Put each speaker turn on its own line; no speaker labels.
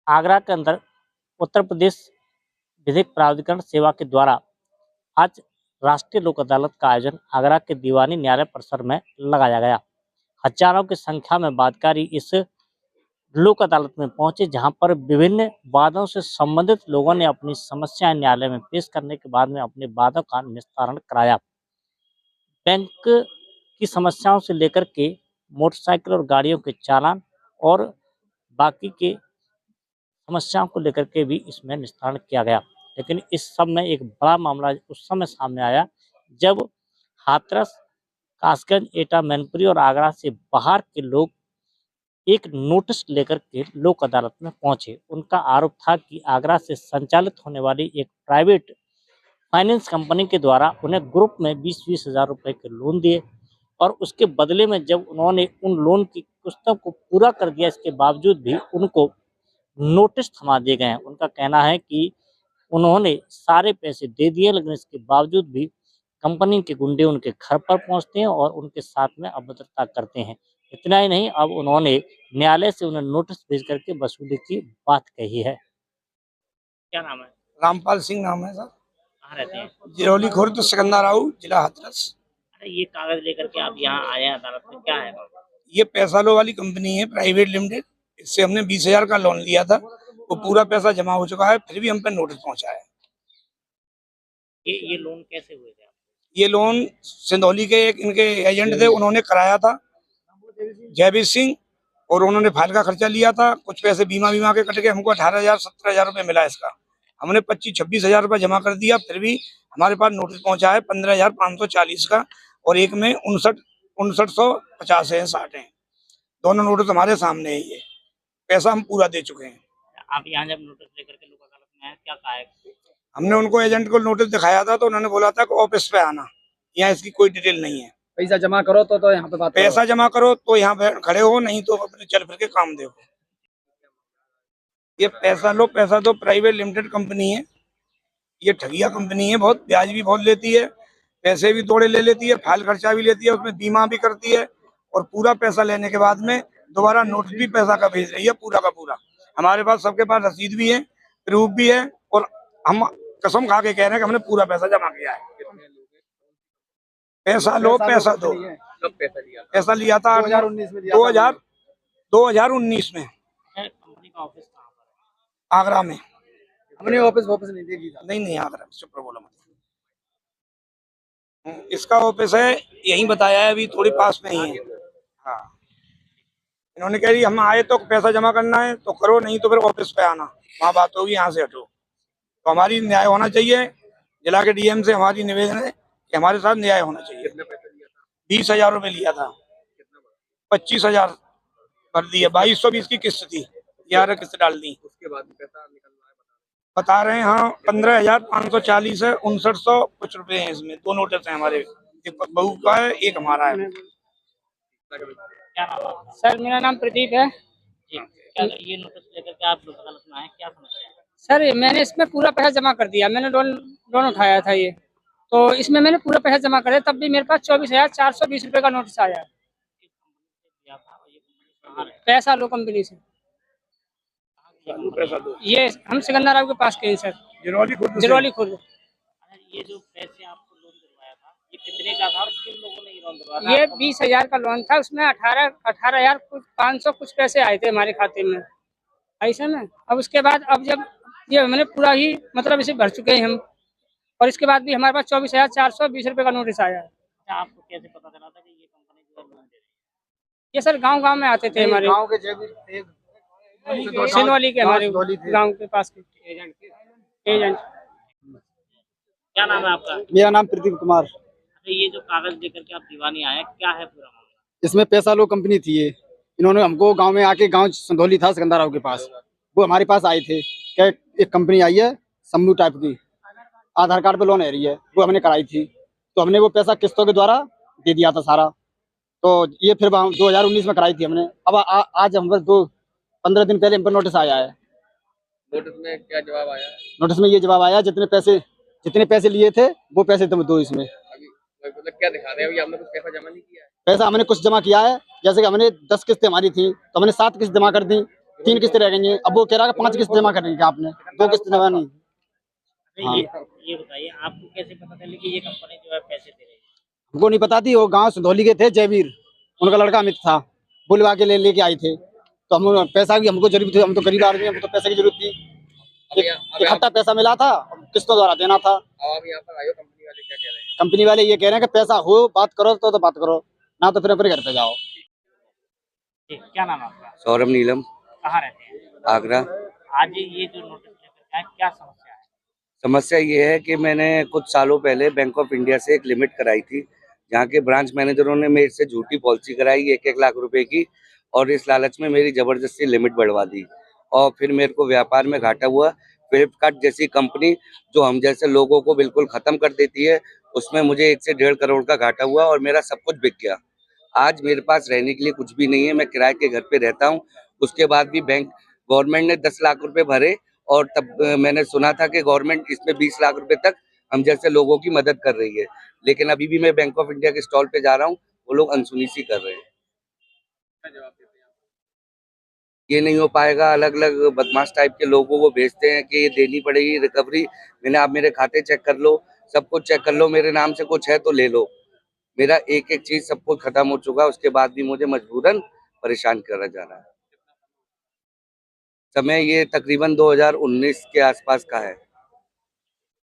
आगरा के अंदर उत्तर प्रदेश विधिक प्राधिकरण सेवा के द्वारा आज राष्ट्रीय लोक अदालत का आयोजन आगरा के दीवानी न्यायालय परिसर में लगाया गया। हजारों की संख्या में वादकारी इस लोक अदालत में पहुंचे, जहां पर विभिन्न वादों से संबंधित लोगों ने अपनी समस्याएं न्यायालय में पेश करने के बाद में अपने वादों का निस्तारण कराया। बैंक की समस्याओं से लेकर के मोटरसाइकिल और गाड़ियों के चालान और बाकी के समस्याओं को लेकर के भी इसमें निस्तारण किया गया। लेकिन इस सब में एक बड़ा मामला उस समय सामने आया जब हाथरस, कासगंज, एटा, मैनपुरी और आगरा से बाहर के लोग एक नोटिस लेकर के लोक अदालत में पहुंचे। उनका आरोप था कि आगरा से संचालित होने वाली एक प्राइवेट फाइनेंस कंपनी के द्वारा उन्हें ग्रुप में 20-20 हज़ार रुपए के लोन दिए और उसके बदले में जब उन्होंने उन लोन की किस्तों को पूरा कर दिया, इसके बावजूद भी उनको नोटिस थमा दिए गए हैं। उनका कहना है कि उन्होंने सारे पैसे दे दिए, लेकिन इसके बावजूद भी कंपनी के गुंडे उनके घर पर पहुंचते हैं और उनके साथ में अभद्रता करते हैं। इतना ही नहीं, अब उन्होंने न्यायालय से उन्हें नोटिस भेज करके वसूली की बात कही है। क्या नाम है?
रामपाल सिंह नाम है सर।
कहाँ रहते हैं?
जिरौली खुर्द, सिकंदराऊ, जिला हाथरस।
अरे ये कागज लेकर के आप यहाँ आए हैं अदालत में, क्या है?
ये पैसा लो वाली कंपनी है, प्राइवेट लिमिटेड। इससे हमने 20,000 का लोन लिया था, वो पूरा पैसा जमा हो चुका है, फिर भी हम पे नोटिस पहुंचा है।
ये लोन कैसे हुए थे?
ये लोन सिंधौली के एक इनके एजेंट थे, उन्होंने कराया था, जयवीर सिंह, और उन्होंने फाइल का खर्चा लिया था। कुछ पैसे बीमा के कट के हमको 18,000 17,000 रुपए मिला इसका। हमने 25-26 हज़ार रुपए जमा कर दिया, फिर भी हमारे पास नोटिस पहुंचा है 15,540 का, और एक में 5950 है, 60 है। दोनों नोटिस हमारे सामने है। ये पैसा हम पूरा दे चुके हैं।
आप यहाँ जब नोटिस लेकर के लोक अदालत में आए, क्या कहा है?
हमने उनको एजेंट को नोटिस दिखाया था, तो उन्होंने बोला था कि ऑफिस पे आना, यहाँ इसकी कोई डिटेल नहीं है।
पैसा जमा करो तो यहाँ पे बात करो।
पैसा जमा करो तो यहाँ खड़े हो, नहीं तो अपने चल फिर के काम देखो। ये पैसा लो पैसा दो प्राइवेट लिमिटेड कंपनी है, ये ठगिया कंपनी है, बहुत ब्याज भी बहुत लेती है, पैसे भी थोड़े ले लेती है, फाइल खर्चा भी लेती है, उसमें बीमा भी करती है, और पूरा पैसा लेने के बाद में दोबारा नोटिस भी पैसा का भेज रही है, पूरा का पूरा। हमारे पास सबके पास रसीद भी है, प्रूफ भी है, और हम कसम खा के कह रहे हैं कि हमने पूरा पैसा जमा किया है। पैसा लो पैसा दो।
कब पैसा लिया?
पैसा लिया था
2019 में।
2019 में
कंपनी का ऑफिस कहाँ पर है?
आगरा में।
हमने ऑफिस नहीं देखी।
नहीं आगरा, चुप बोला मत। इसका ऑफिस है यही बताया है, अभी थोड़ी पास में ही है। हाँ, इन्होंने कह रही हम आए तो पैसा जमा करना है तो करो, नहीं तो फिर ऑफिस पे आना, वहाँ बात होगी, यहाँ से हटो। तो हमारी न्याय होना चाहिए। जिला के डीएम से हमारी निवेदन है कि हमारे साथ न्याय होना चाहिए। 20,000 रुपए लिया था, 25,000 भर दिए, 2220 की किस्त थी, 11 किस्त डाल दी।
उसके बाद पैसा निकल रहा है
बता रहे हैं। हाँ, 15,540 है, 5900 कुछ रुपए हैं इसमें। 2 नोटिस हैं हमारे, एक बहू का है, एक हमारा है।
क्या नाम है?
सर मेरा नाम प्रदीप है।
क्या ये नोटिस लेकर के आप लोक अदालत में आए, क्या समस्या है?
सर मैंने इसमें पूरा पैसा जमा कर दिया, मैंने लोन उठाया था ये, तो इसमें मैंने पूरा पैसा जमा कर दिया, तब भी मेरे पास 24,420 रुपए का नोटिस आया है। पैसा लो कंपनी से। ये हम सिकंदराव के पास के हैं सर, जिरौली खुर्द।
ये जो पैसे आपको लोन दिलवाया था, ये कितने का था और किन लोगों ने ये लोन दिलवाया था?
ये 20,000 का लोन था, उसमें 18,500 कुछ पैसे आए थे हमारे खाते में, ऐसा ना। अब उसके बाद अब जब ये हमने पूरा ही मतलब इसे भर चुके हैं हम, और इसके बाद भी हमारे पास 24,420 रुपए का नोटिस आया है।
आपको कैसे पता चला था कि ये कंपनी जो है लोन दे रही है?
ये सर गांव में आते थे, हमारे
गांव के
सिंधौली के, हमारे गांव के पास के एजेंट।
क्या नाम है आपका?
मेरा नाम प्रदीप कुमार।
ये जो कागज लेकर के आप दीवानी आए, क्या है पूरा मामला?
इसमें पैसा लो कंपनी थी ये, इन्होंने हमको गांव में आके, गांव सिंधौली था सिकंदराव के पास, वो हमारे पास आए थे क्या एक कंपनी आई है शंभू टाइप की, आधार कार्ड पे लोन है रही है, वो हमने कराई थी, तो हमने वो पैसा किस्तों के द्वारा दे दिया था सारा। तो ये फिर 2019 में कराई थी हमने। अब आज हम बस 15 दिन पहले हम पर नोटिस आया है।
नोटिस में क्या जवाब आया है?
नोटिस में ये जवाब आया, जितने पैसे लिए थे वो पैसे तुम दो। इसमें
अभी मतलब क्या दिखा रहे हो? हमने कुछ पैसा जमा नहीं किया है?
पैसा हमने कुछ जमा किया है, जैसे कि हमने 10 किस्तें हमारी थी, तो हमने 7 किस्त जमा कर दी, 3 किस्तें रह गई हैं। अब वो कह रहा है कि 5 किस्त जमा करनी है आपने, 2 किस्त जमा नहीं। हाँ।
ये बताइए आपको कैसे पता चली कि ये कंपनी जो है पैसे दे रही है?
हमको नहीं पता थी, वो गांव संधौली के थे जयवीर, उनका लड़का अमित था, बुलवा के लेके आए थे। तो हम पैसा की हमको जरूरत थी, हम तो गरीब आदमी, हमको तो पैसे की जरूरत थी। इकट्ठा पैसा मिला था, किस्तों द्वारा देना था।
अब आप यहाँ पर आए हो, कंपनी वाले क्या कह रहे हैं?
कंपनी वाले ये कह रहे हैं कि पैसा हो बात करो तो बात करो, ना तो फिर अपने घर पे जाओ।
जी, क्या नाम है आपका?
सौरभ नीलम,
कहाँ रहते हैं?
आगरा।
आज ये जो नोटिस लेकर के आए, क्या समस्या है?
समस्या ये है कि मैंने कुछ सालों पहले बैंक ऑफ इंडिया से एक लिमिट कराई थी, जहाँ के ब्रांच मैनेजरों ने मेरे से झूठी पॉलिसी कराई 1-1 लाख रुपए की, और इस लालच में मेरी ज़बरदस्ती लिमिट बढ़वा दी, और फिर मेरे को व्यापार में घाटा हुआ। फ्लिपकार्ट जैसी कंपनी जो हम जैसे लोगों को बिल्कुल ख़त्म कर देती है, उसमें मुझे 1 से 1.5 करोड़ का घाटा हुआ और मेरा सब कुछ बिक गया। आज मेरे पास रहने के लिए कुछ भी नहीं है, मैं किराए के घर पे रहता हूँ। उसके बाद भी गवर्नमेंट ने 10 लाख रुपए भरे, और तब मैंने सुना था कि गवर्नमेंट इसमें 20 लाख रुपए तक हम जैसे लोगों की मदद कर रही है। लेकिन अभी भी मैं बैंक ऑफ इंडिया के स्टॉल पे जा रहा हूँ, वो लोग अनसुनी सी कर रहे हैं।
क्या जवाब देते हैं आप?
ये नहीं हो पाएगा, अलग-अलग बदमाश टाइप के लोगों को भेजते हैं कि ये देनी पड़ेगी रिकवरी। मैंने आप मेरे खाते चेक कर लो, सब कुछ चेक कर लो, मेरे नाम से कुछ है तो ले लो। मेरा एक-एक चीज़ सब कुछ खत्म हो चुका है, उसके बाद भी मुझे मजबूरन परेशान करा जा रहा है। समय ये तकरीबन 2019 के आसपास का है।